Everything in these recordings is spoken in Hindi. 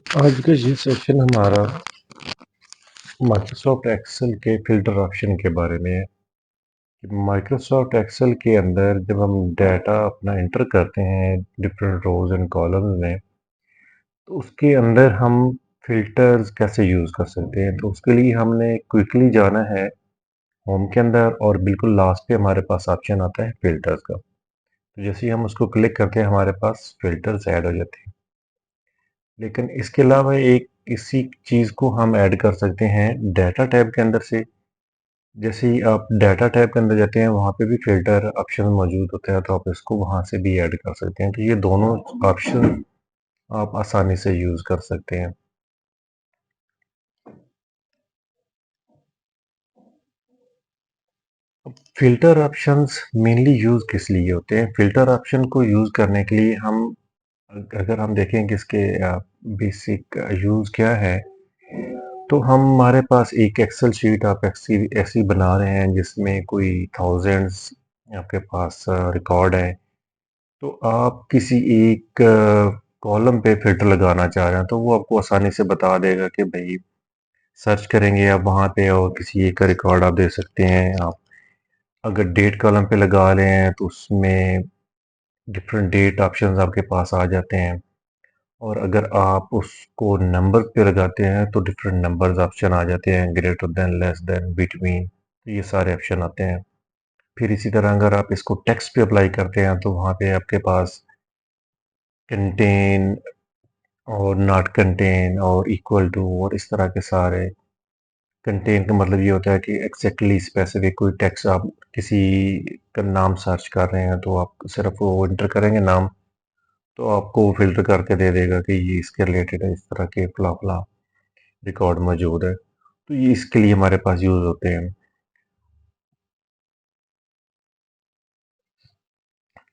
आज का ये सेशन हमारा माइक्रोसॉफ्ट एक्सेल के फ़िल्टर ऑप्शन के बारे में है कि माइक्रोसॉफ्ट एक्सेल के अंदर जब हम डाटा अपना एंटर करते हैं डिफरेंट रोज़ एंड कॉलम्स में, तो उसके अंदर हम फ़िल्टर्स कैसे यूज़ कर सकते हैं। तो उसके लिए हमने क्विकली जाना है होम के अंदर और बिल्कुल लास्ट पे हमारे पास ऑप्शन आता है फ़िल्टर्स का। तो जैसे ही हम उसको क्लिक करते हैं हमारे पास फ़िल्टर्स ऐड हो जाते हैं। लेकिन इसके अलावा एक इसी चीज़ को हम ऐड कर सकते हैं डाटा टैब के अंदर से। जैसे ही आप डाटा टैब के अंदर जाते हैं वहाँ पे भी फ़िल्टर ऑप्शन मौजूद होता है, तो आप इसको वहाँ से भी ऐड कर सकते हैं। तो ये दोनों ऑप्शन आप आसानी से यूज़ कर सकते हैं। फ़िल्टर ऑप्शंस मेनली यूज़ किस लिए होते हैं? फ़िल्टर ऑप्शन को यूज़ करने के लिए हम अगर हम देखें कि इसके बेसिक यूज़ क्या है, तो हमारे पास एक एक्सेल शीट आप ऐसी ऐसी बना रहे हैं जिसमें कोई थाउज़ेंड्स आपके पास रिकॉर्ड है। तो आप किसी एक कॉलम पे फ़िल्टर लगाना चाह रहे हैं, तो वो आपको आसानी से बता देगा कि भई सर्च करेंगे आप वहाँ पे और किसी एक का रिकॉर्ड आप दे सकते हैं। आप अगर डेट कॉलम पे लगा रहे हैं, तो उसमें डिफरेंट डेट ऑप्शंस आपके पास आ जाते हैं और अगर आप उसको नंबर पे लगाते हैं, तो डिफरेंट नंबर्स ऑप्शन आ जाते हैं, greater than, less than, between, तो ये सारे ऑप्शन आते हैं। फिर इसी तरह अगर आप इसको टेक्स्ट पे अप्लाई करते हैं, तो वहाँ पे आपके पास कंटेन और नॉट कंटेन और इक्वल टू और इस तरह के सारे। कंटेन का मतलब ये होता है कि एग्जैक्टली स्पेसिफिक कोई टेक्स्ट आप किसी का नाम सर्च कर रहे हैं, तो आप सिर्फ वो इंटर करेंगे नाम, तो आपको वो फिल्टर करके दे देगा कि ये इसके रिलेटेड है, इस तरह के फला फला रिकॉर्ड मौजूद है। तो ये इसके लिए हमारे पास यूज़ होते हैं।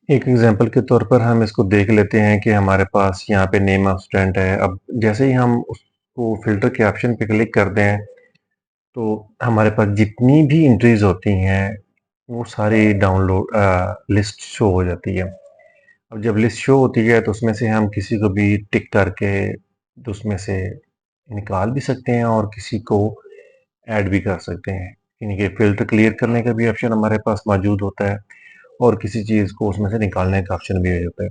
एक एग्जांपल के तौर पर हम इसको देख लेते हैं कि हमारे पास यहाँ पे नेम ऑफ स्टूडेंट है। अब जैसे ही हम उसको फिल्टर के ऑप्शन पे क्लिक करते हैं, तो हमारे पास जितनी भी एंट्रीज होती हैं वो सारी डाउनलोड लिस्ट शो हो जाती है। अब जब लिस्ट शो होती है तो उसमें से हम किसी को भी टिक करके तो उसमें से निकाल भी सकते हैं और किसी को ऐड भी कर सकते हैं। यानी कि फ़िल्टर क्लियर करने का भी ऑप्शन हमारे पास मौजूद होता है और किसी चीज़ को उसमें से निकालने का ऑप्शन भी होता है।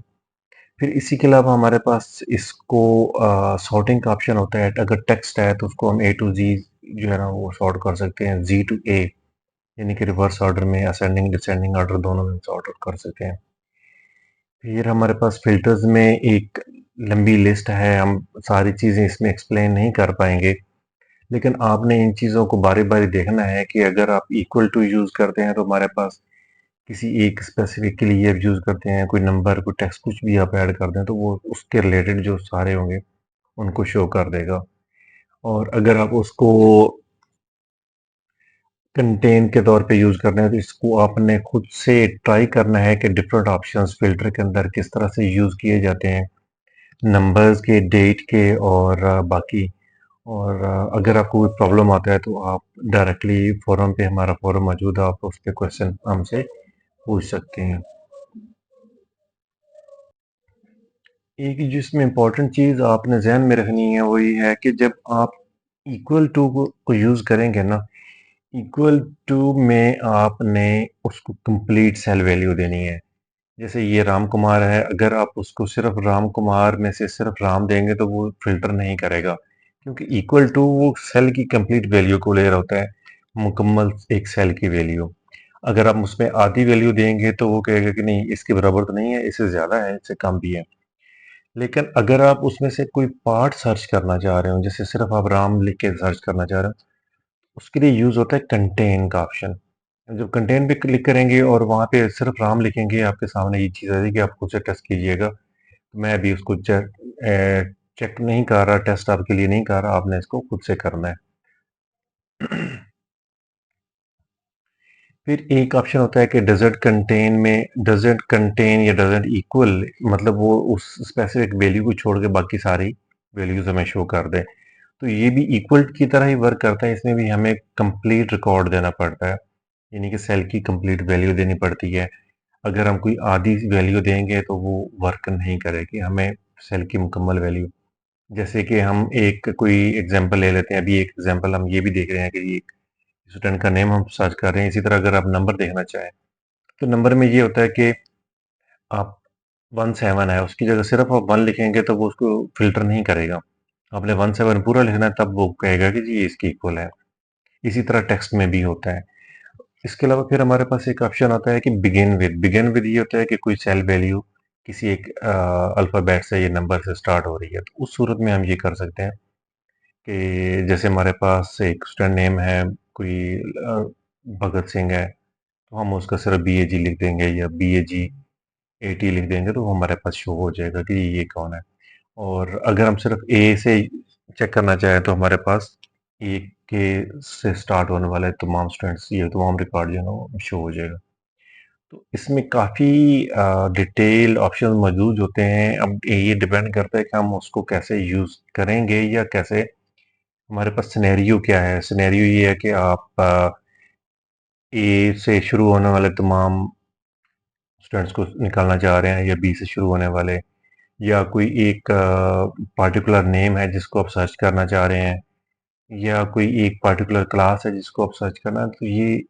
फिर इसी के अलावा हमारे पास इसको सॉर्टिंग का ऑप्शन होता है। अगर टेक्स्ट है तो उसको हम ए टू जी जो है ना वो सॉर्ट कर सकते हैं, जी टू ए, यानी कि रिवर्स ऑर्डर में असेंडिंग डिसेंडिंग ऑर्डर दोनों में सॉर्ट आउट कर सकते हैं। फिर हमारे पास फिल्टर्स में एक लंबी लिस्ट है, हम सारी चीज़ें इसमें एक्सप्लेन नहीं कर पाएंगे, लेकिन आपने इन चीज़ों को बारी बारी देखना है कि अगर आप इक्वल टू यूज़ करते हैं तो हमारे पास किसी एक स्पेसिफिक के लिए आप यूज़ करते हैं, कोई नंबर कोई टेक्स्ट कुछ भी आप ऐड कर दें तो वो उसके रिलेटेड जो सारे होंगे उनको शो कर देगा। और अगर आप उसको कंटेन के तौर पे यूज़ कर रहे हैं तो इसको आपने खुद से ट्राई करना है कि डिफरेंट ऑप्शंस फ़िल्टर के अंदर किस तरह से यूज़ किए जाते हैं, नंबर्स के, डेट के और बाकी। और अगर आपको कोई प्रॉब्लम आता है तो आप डायरेक्टली फ़ोरम पे हमारा फ़ोरम मौजूद है, आप उस पे क्वेश्चन हमसे पूछ सकते हैं। एक जिसमें इम्पोर्टेंट चीज़ आपने ज़हन में रखनी है वो ये है कि जब आप इक्वल टू को यूज़ करेंगे ना, इक्वल टू में आपने उसको कंप्लीट सेल वैल्यू देनी है। जैसे ये राम कुमार है, अगर आप उसको सिर्फ राम कुमार में से सिर्फ राम देंगे तो वो फ़िल्टर नहीं करेगा, क्योंकि इक्वल टू वो सेल की कंप्लीट वैल्यू को ले रहा होता है, मुकम्मल एक सेल की वैल्यू। अगर आप उसमें आधी वैल्यू देंगे तो वो कहेगा कि नहीं इसके बराबर तो नहीं है, इससे ज़्यादा है, इससे कम भी है। लेकिन अगर आप उसमें से कोई पार्ट सर्च करना चाह रहे हो, जैसे सिर्फ आप राम लिख के सर्च करना चाह रहे हो, उसके लिए यूज़ होता है कंटेन का ऑप्शन। जब कंटेन पे क्लिक करेंगे और वहाँ पे सिर्फ राम लिखेंगे, आपके सामने ये चीज़ आ जाएगी, आप खुद से टेस्ट कीजिएगा। मैं अभी उसको चेक नहीं कर रहा, टेस्ट आपके लिए नहीं कर रहा, आपने इसको खुद से करना है। फिर एक ऑप्शन होता है कि डज़न्ट कंटेन में डज़न्ट कंटेन या डज़न्ट इक्वल, मतलब वो उस स्पेसिफिक वैल्यू को छोड़ के बाकी सारी वैल्यूज़ हमें शो कर दे। तो ये भी इक्वल की तरह ही वर्क करता है, इसमें भी हमें कंप्लीट रिकॉर्ड देना पड़ता है, यानी कि सेल की कंप्लीट वैल्यू देनी पड़ती है। अगर हम कोई आधी वैल्यू देंगे तो वो वर्क नहीं करेगी, हमें सेल की मुकम्मल वैल्यू जैसे कि हम एक कोई एग्ज़ाम्पल ले लेते हैं, अभी एक एग्ज़ाम्पल हम ये भी देख रहे हैं कि एक स्टूडेंट का नेम हम सर्च कर रहे हैं, इसी तरह अगर आप नंबर देखना चाहें, तो नंबर में ये होता है कि आप 17 है, उसकी जगह सिर्फ़ आप 1 लिखेंगे तो वो उसको फ़िल्टर नहीं करेगा। आपने 17 पूरा लिखना है तब वो कहेगा कि जी ये इसके इक्वल है। इसी तरह टेक्स्ट में भी होता है। इसके अलावा फिर हमारे पास एक ऑप्शन आता है कि बिगिन विद ये होता है कि कोई सेल वैल्यू किसी एक अल्फ़ाबेट से या नंबर से स्टार्ट हो रही है। तो उस सूरत में हम ये कर सकते हैं कि जैसे हमारे पास एक स्टूडेंट नेम है, कोई भगत सिंह है, तो हम उसका सिर्फ़ बीएजी लिख देंगे या बीएजी 80 लिख देंगे तो वो हमारे पास शो हो जाएगा कि ये कौन है। और अगर हम सिर्फ़ ए से चेक करना चाहें तो हमारे पास ए के से स्टार्ट होने वाले तमाम स्टूडेंट्स ये तमाम रिकॉर्ड जो है ना वो शो हो जाएगा। तो इसमें काफ़ी डिटेल ऑप्शन मौजूद होते हैं। अब ये डिपेंड करता है कि हम उसको कैसे यूज़ करेंगे या कैसे हमारे पास सिनेरियो क्या है। सिनेरियो ये है कि आप ए से शुरू होने वाले तमाम स्टूडेंट्स को निकालना चाह रहे हैं या बी से शुरू होने वाले या कोई एक पार्टिकुलर नेम है जिसको आप सर्च करना चाह रहे हैं या कोई एक पार्टिकुलर क्लास है जिसको आप सर्च करना है, तो ये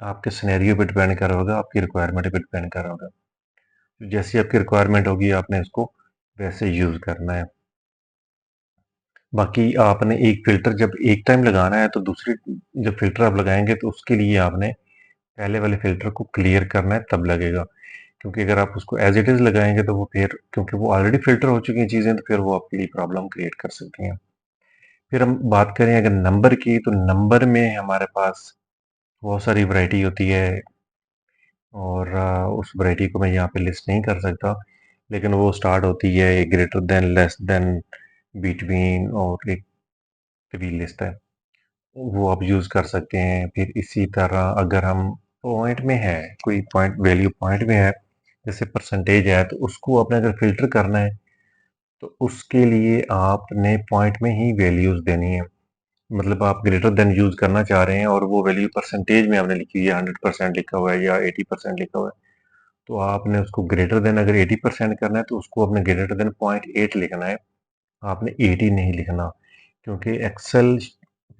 आपके सिनेरियो पे डिपेंड कर रहा होगा, आपकी रिक्वायरमेंट पे डिपेंड कर रहा होगा। तो जैसी आपकी रिक्वायरमेंट होगी आपने इसको वैसे यूज़ करना है। बाकी आपने एक फ़िल्टर जब एक टाइम लगाना है तो दूसरी जब फ़िल्टर आप लगाएँगे तो उसके लिए आपने पहले वाले फ़िल्टर को क्लियर करना है तब लगेगा। क्योंकि अगर आप उसको एज़ इट इज़ लगाएँगे तो वो फिर क्योंकि वो ऑलरेडी फ़िल्टर हो चुकी हैं चीज़ें तो फिर वो आपके लिए प्रॉब्लम क्रिएट कर सकती हैं। फिर हम बात करें अगर नंबर की तो नंबर में हमारे पास बहुत सारी वैरायटी होती है और उस वैरायटी को मैं यहाँ पे लिस्ट नहीं कर सकता। लेकिन वो स्टार्ट होती है greater than, less than, between और एक भी लिस्ट है। वो आप यूज़ कर सकते हैं। फिर इसी तरह अगर हम पॉइंट में है, कोई पॉइंट वैल्यू पॉइंट में है, जैसे परसेंटेज है तो उसको आपने अगर फ़िल्टर करना है तो उसके लिए आपने पॉइंट में ही वैल्यूज़ देनी है। मतलब आप ग्रेटर देन यूज़ करना चाह रहे हैं और वो वैल्यू परसेंटेज में आपने लिखी हुई है, 100% लिखा हुआ है या 80% लिखा हुआ है, तो आपने उसको ग्रेटर देन अगर 80% करना है तो उसको आपने ग्रेटर देन 0.8 लिखना है, आपने 80 नहीं लिखना। क्योंकि एक्सेल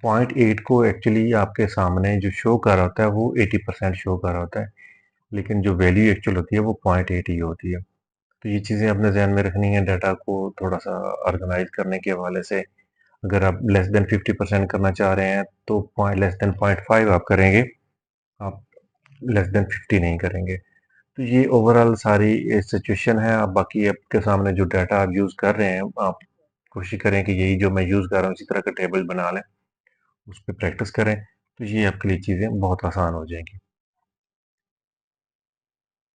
0.8 को एक्चुअली आपके सामने जो शो कर रहा होता है वो 80% शो कर रहा होता है, लेकिन जो वैल्यू एक्चुअल होती है वो 0.8 ही होती है। तो ये चीज़ें अपने ज़हन में रखनी है डाटा को थोड़ा-सा ऑर्गेनाइज़ करने के हवाले से। अगर आप लेस देन 50% करना चाह रहे हैं तो पॉइंट लेस देन 0.5 आप करेंगे, आप लेस देन 50 नहीं करेंगे। तो ये ओवरऑल सारी सिचुएशन है। अब बाकी आपके सामने जो डाटा आप यूज़ कर रहे हैं, आप कोशिश करें कि यही जो मैं यूज़ कर रहा हूँ इसी तरह का टेबल बना लें, उस पे प्रैक्टिस करें, तो ये आपके लिए चीज़ें बहुत आसान हो जाएँगी।